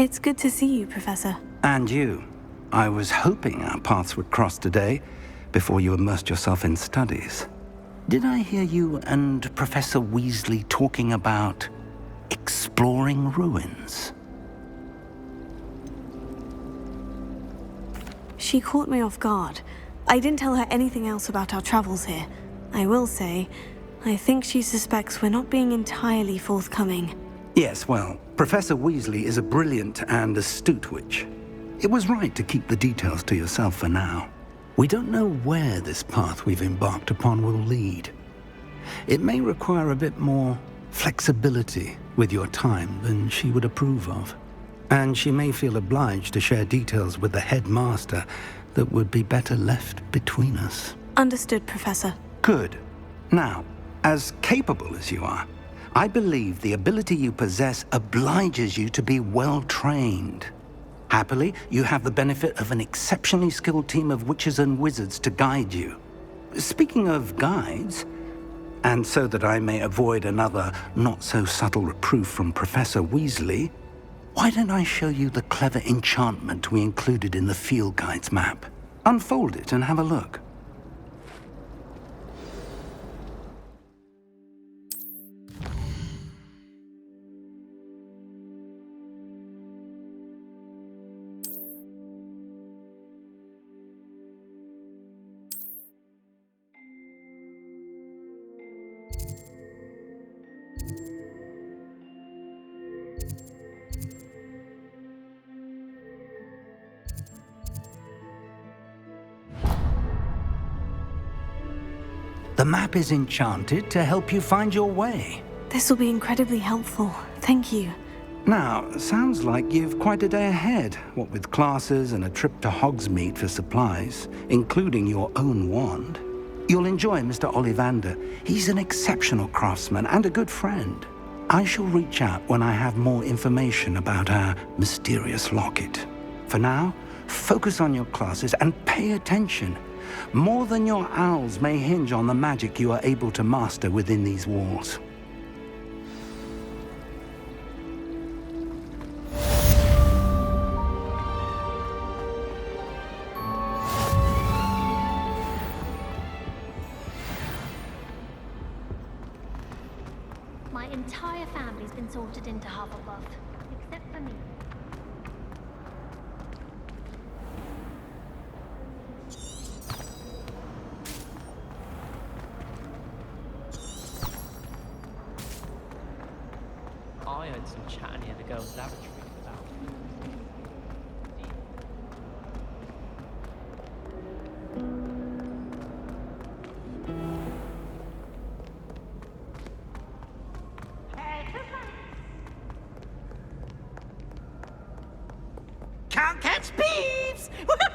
It's good to see you, Professor. And you. I was hoping our paths would cross today, before you immersed yourself in studies. Did I hear you and Professor Weasley talking about exploring ruins? She caught me off guard. I didn't tell her anything else about our travels here. I will say, I think she suspects we're not being entirely forthcoming. Yes, well, Professor Weasley is a brilliant and astute witch. It was right to keep the details to yourself for now. We don't know where this path we've embarked upon will lead. It may require a bit more flexibility with your time than she would approve of. And she may feel obliged to share details with the headmaster that would be better left between us. Understood, Professor. Good. Now, as capable as you are, I believe the ability you possess obliges you to be well-trained. Happily, you have the benefit of an exceptionally skilled team of witches and wizards to guide you. Speaking of guides, and so that I may avoid another not-so-subtle reproof from Professor Weasley, why don't I show you the clever enchantment we included in the field guide's map? Unfold it and have a look. The map is enchanted to help you find your way. This will be incredibly helpful. Thank you. Now, sounds like you've quite a day ahead, what with classes and a trip to Hogsmeade for supplies, including your own wand. You'll enjoy Mr. Ollivander. He's an exceptional craftsman and a good friend. I shall reach out when I have more information about our mysterious locket. For now, focus on your classes and pay attention. More than your owls may hinge on the magic you are able to master within these walls. My entire family's been sorted into Hufflepuff, except for me. I heard some chat near the girls' lavatory about. Can't catch thieves! Woohoo!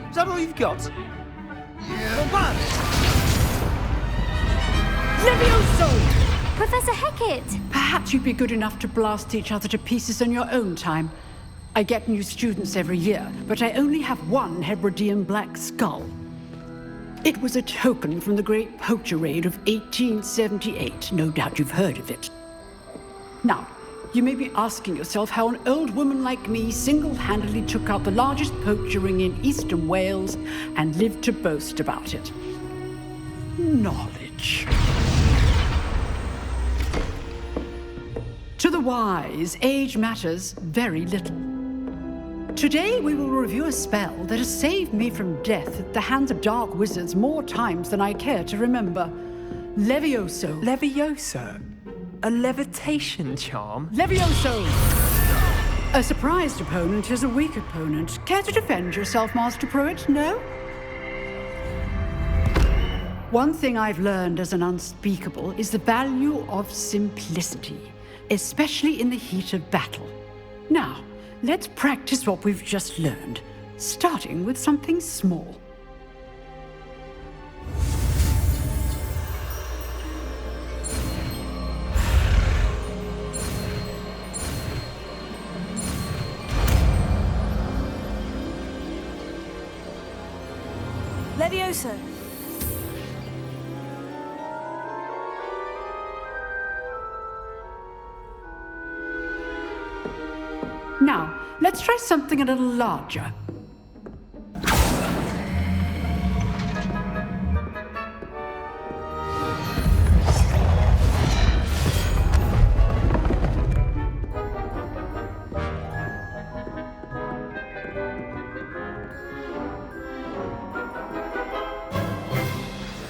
Is that all you've got? Levioso! Professor Hecat! Perhaps you'd be good enough to blast each other to pieces in your own time. I get new students every year, but I only have one Hebridean black skull. It was a token from the Great Poacher Raid of 1878. No doubt you've heard of it. Now, you may be asking yourself how an old woman like me single-handedly took out the largest poacher ring in eastern Wales and lived to boast about it. Knowledge. To the wise, age matters very little. Today we will review a spell that has saved me from death at the hands of dark wizards more times than I care to remember. Levioso. Levioso? A levitation charm? Levioso! A surprised opponent is a weak opponent. Care to defend yourself, Master Pruitt? No? One thing I've learned as an unspeakable is the value of simplicity, especially in the heat of battle. Now, let's practice what we've just learned, starting with something small. Levioso. Now, let's try something a little larger.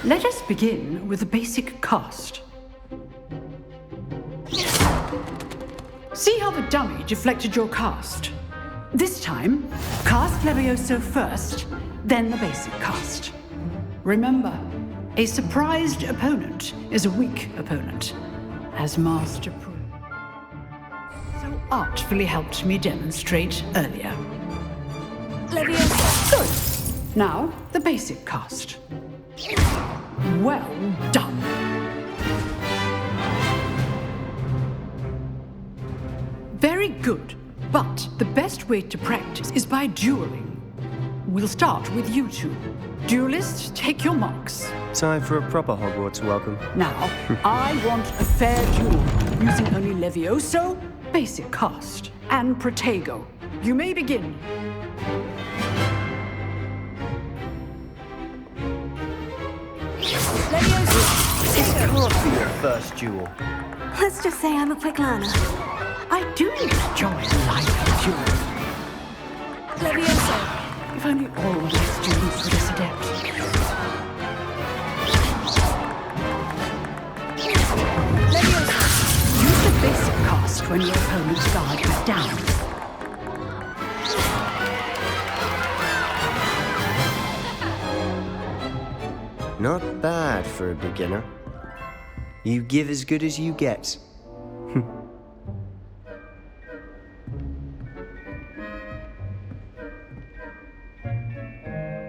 Let us begin with the basic cast. See how the dummy deflected your cast? This time, cast Levioso first, then the basic cast. Remember, a surprised opponent is a weak opponent, as Master Pruitt so artfully helped me demonstrate earlier. Levioso. Good. Now, the basic cast. Well done. Very good, but the best way to practice is by dueling. We'll start with you two. Duelists, take your marks. Time for a proper Hogwarts welcome. Now, I want a fair duel, using only Levioso, basic cast, and Protego. You may begin. It can't be your first duel. Let's just say I'm a quick learner. I do enjoy the life of duels. Levioso. If only all of my students were this adept. Levioso. Use the basic cast when your opponent's guard is down. Not bad for a beginner. You give as good as you get.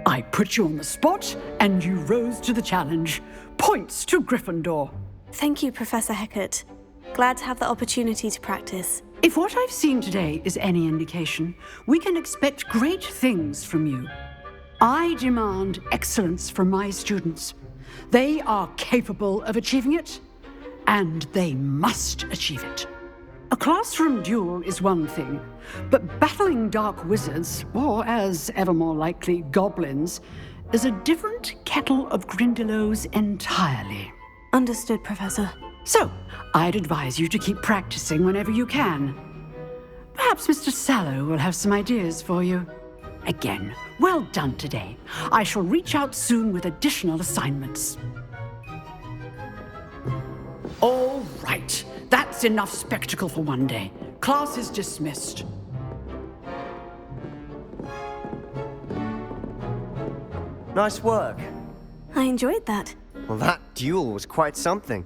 I put you on the spot, and you rose to the challenge. Points to Gryffindor. Thank you, Professor Hecat. Glad to have the opportunity to practice. If what I've seen today is any indication, we can expect great things from you. I demand excellence from my students. They are capable of achieving it, and they must achieve it. A classroom duel is one thing, but battling dark wizards, or as ever more likely, goblins, is a different kettle of Grindylows entirely. Understood, Professor. So, I'd advise you to keep practicing whenever you can. Perhaps Mr. Sallow will have some ideas for you. Again, well done today. I shall reach out soon with additional assignments. All right, that's enough spectacle for one day. Class is dismissed. Nice work. I enjoyed that. Well, that duel was quite something.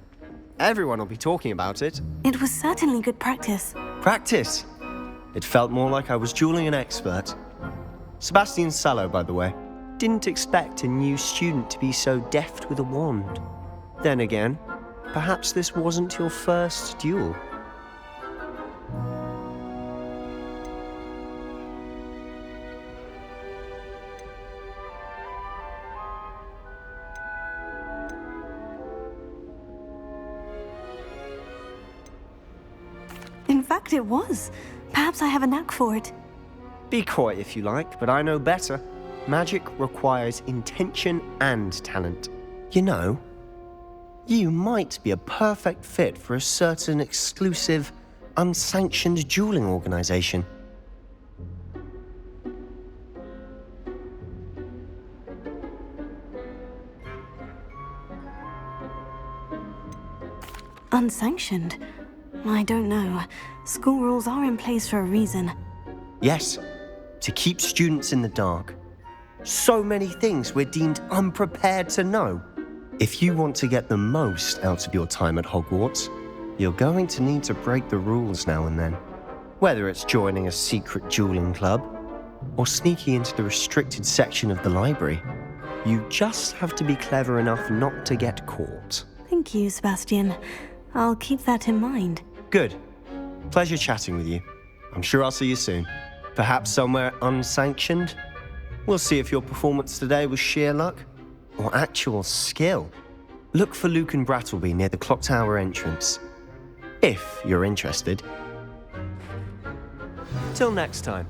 Everyone will be talking about it. It was certainly good practice. Practice. It felt more like I was dueling an expert. Sebastian Sallow, by the way. Didn't expect a new student to be so deft with a wand. Then again, perhaps this wasn't your first duel. In fact, it was. Perhaps I have a knack for it. Be coy if you like, but I know better. Magic requires intention and talent. You know, you might be a perfect fit for a certain exclusive, unsanctioned dueling organization. unsanctioned. I don't know. School rules are in place for a reason. Yes, to keep students in the dark. So many things we're deemed unprepared to know. If you want to get the most out of your time at Hogwarts, you're going to need to break the rules now and then. Whether it's joining a secret dueling club, or sneaking into the restricted section of the library, you just have to be clever enough not to get caught. Thank you, Sebastian. I'll keep that in mind. Good. Pleasure chatting with you. I'm sure I'll see you soon. Perhaps somewhere unsanctioned? We'll see if your performance today was sheer luck or actual skill. Look for Luke and Brattleby near the clock tower entrance, if you're interested. Till next time.